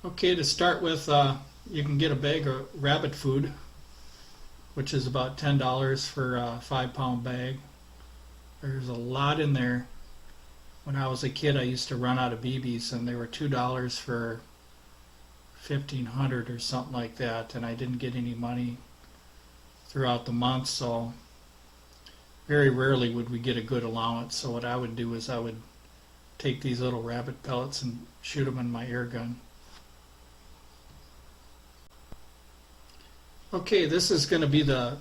Okay, to start with, you can get a bag of rabbit food, which is about $10 for a 5 pound bag. There's a lot in there. When I was a kid, I used to run out of BBs, and they were $2 for 1,500 or something like that, and I didn't get any money throughout the month, so very rarely would we get a good allowance. So what I would do is I would take these little rabbit pellets and shoot them in my air gun. Okay, this is going to be the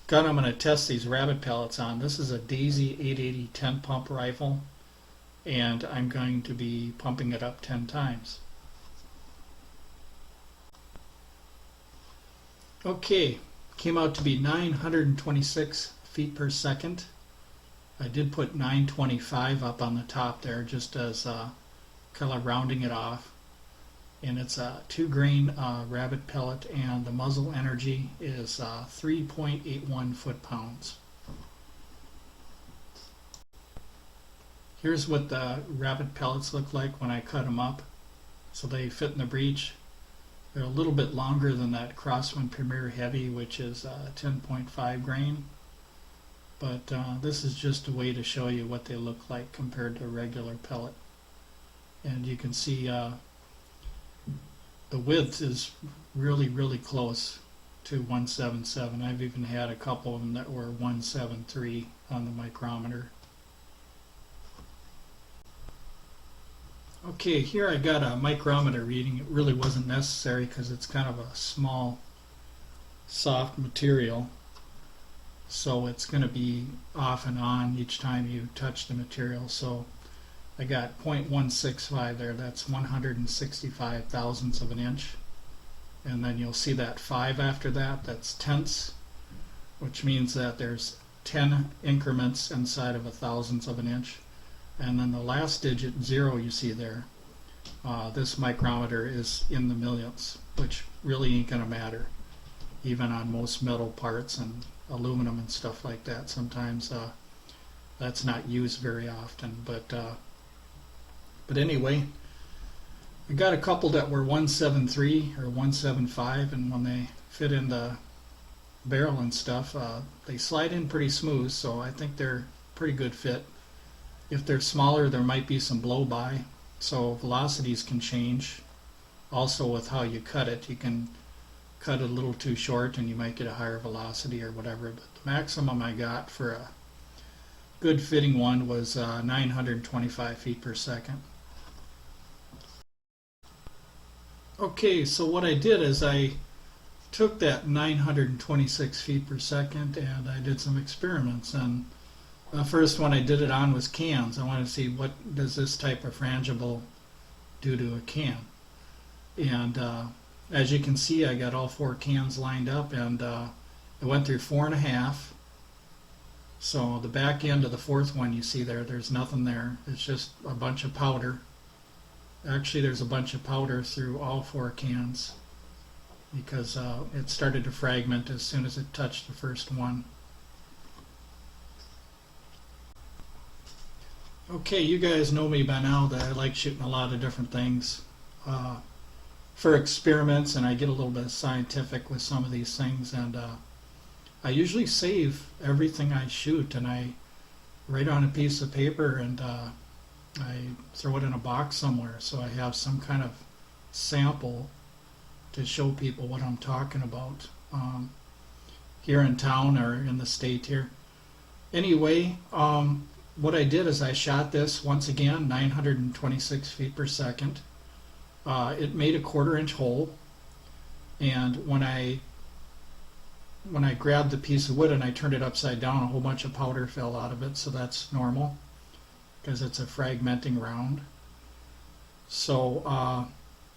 gun I'm going to test these rabbit pellets on. This is a Daisy 880 10 pump rifle, and I'm going to be pumping it up 10 times. Okay, came out to be 926 feet per second. I did put 925 up on the top there just as kind of rounding it off. And it's a 2-grain rabbit pellet, and the muzzle energy is 3.81 foot-pounds. Here's what the rabbit pellets look like when I cut them up. So they fit in the breech. They're a little bit longer than that Crosman Premier Heavy, which is 10.5 grain. But this is just a way to show you what they look like compared to a regular pellet. And you can see the width is really close to 177. I've even had a couple of them that were 173 on the micrometer. Okay, here I got a micrometer reading. It really wasn't necessary because it's kind of a small, soft material. So it's going to be off and on each time you touch the material. So I got 0.165 there. That's 165 thousandths of an inch. And then you'll see that 5 after that. That's tenths, which means that there's 10 increments inside of a thousandth of an inch. And then the last digit, 0, you see there. This micrometer is in the millionths, which really ain't going to matter, even on most metal parts and aluminum and stuff like that. Sometimes that's not used very often, but anyway, I got a couple that were 173 or 175, and when they fit in the barrel and stuff, they slide in pretty smooth, so I think they're pretty good fit. If they're smaller, there might be some blow by, so velocities can change. Also with how you cut it, you can cut it a little too short and you might get a higher velocity or whatever, but the maximum I got for a good fitting one was 925 feet per second. Okay, so what I did is I took that 926 feet per second and I did some experiments. And the first one I did it on was cans. I wanted to see what does this type of frangible do to a can. And as you can see, I got all 4 cans lined up, and it went through 4.5. So the back end of the 4th one you see there, there's nothing there. It's just a bunch of powder. Actually, there's a bunch of powder through all 4 cans because it started to fragment as soon as it touched the first one. Okay, you guys know me by now that I like shooting a lot of different things for experiments, and I get a little bit scientific with some of these things, and I usually save everything I shoot, and I write on a piece of paper, and I throw it in a box somewhere so I have some kind of sample to show people what I'm talking about here in town or in the state here. Anyway, what I did is I shot this once again 926 feet per second. It made a 1/4 inch hole, and when I grabbed the piece of wood and I turned it upside down, a whole bunch of powder fell out of it, so that's normal because it's a fragmenting round. So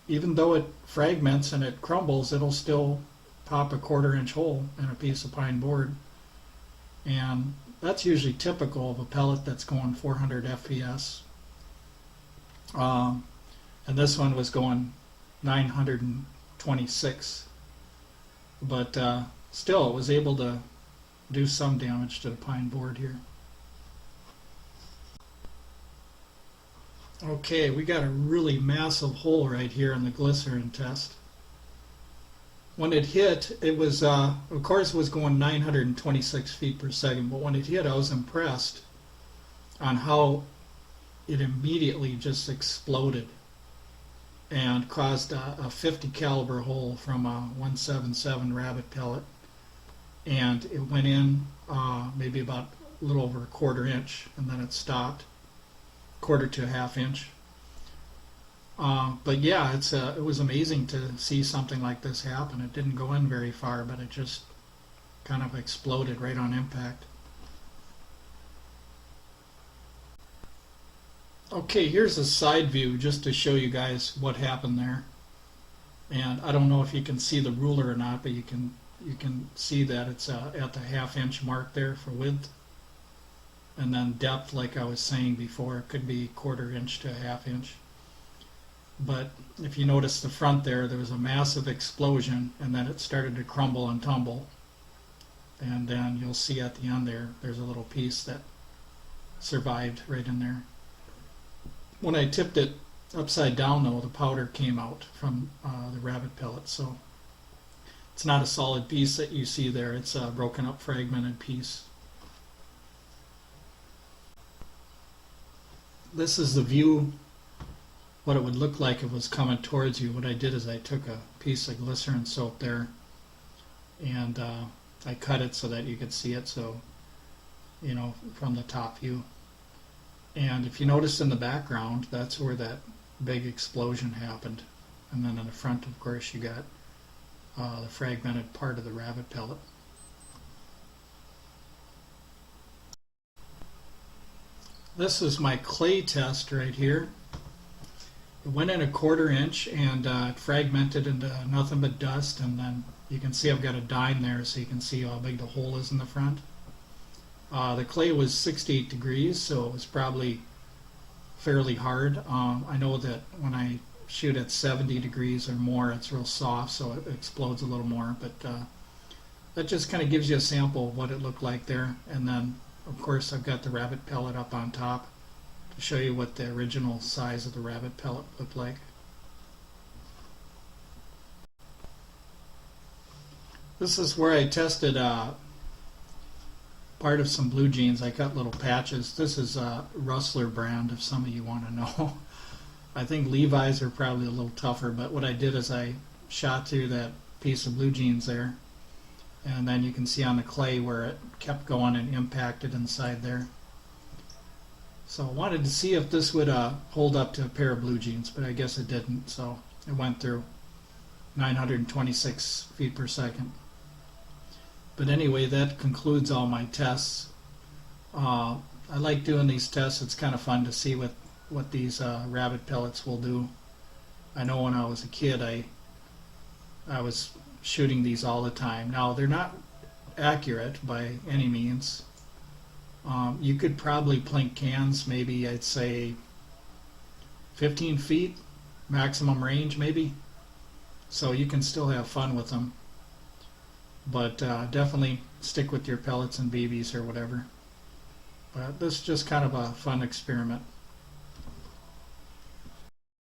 even though it fragments and it crumbles, it'll still pop a 1/4 inch hole in a piece of pine board, and that's usually typical of a pellet that's going 400 FPS. And this one was going 926, but still it was able to do some damage to the pine board here. Okay, we got a really massive hole right here in the glycerin test. When it hit, it was, of course, it was going 926 feet per second, but when it hit, I was impressed on how it immediately just exploded and caused a 50 caliber hole from a 177 rabbit pellet, and it went in maybe about a little over a quarter inch, and then it stopped, quarter to a half inch. But yeah, it was amazing to see something like this happen. It didn't go in very far, but it just kind of exploded right on impact. Okay, here's a side view just to show you guys what happened there. And I don't know if you can see the ruler or not, but you can see that it's at the half-inch mark there for width. And then depth, like I was saying before, it could be quarter inch to a half inch. But if you notice the front there was a massive explosion, and then it started to crumble and tumble. And then you'll see at the end there's a little piece that survived right in there. When I tipped it upside down, though, the powder came out from the rabbit pellet. So it's not a solid piece that you see there. It's a broken up, fragmented piece. This is the view, what it would look like if it was coming towards you. What I did is I took a piece of glycerin soap there, and I cut it so that you could see it, so you know, from the top view. And if you notice in the background, that's where that big explosion happened. And then in the front, of course, you got the fragmented part of the rabbit pellet. This is my clay test right here. It went in a quarter inch, and it fragmented into nothing but dust. And then you can see I've got a dime there, so you can see how big the hole is in the front. The clay was 68 degrees, so it was probably fairly hard. I know that when I shoot at 70 degrees or more, it's real soft, so it explodes a little more. But that just kind of gives you a sample of what it looked like there. And then, of course, I've got the rabbit pellet up on top to show you what the original size of the rabbit pellet looked like. This is where I tested part of some blue jeans. I cut little patches. This is a Rustler brand, if some of you want to know. I think Levi's are probably a little tougher, but what I did is I shot through that piece of blue jeans there, and then you can see on the clay where it kept going and impacted inside there. So I wanted to see if this would hold up to a pair of blue jeans, but I guess it didn't, so it went through 926 feet per second. But anyway, that concludes all my tests. I like doing these tests. It's kind of fun to see what these rabbit pellets will do. I know when I was a kid, I was shooting these all the time. Now, they're not accurate by any means. You could probably plink cans, maybe I'd say 15 feet maximum range, maybe. So you can still have fun with them. But definitely stick with your pellets and BBs or whatever. But this is just kind of a fun experiment.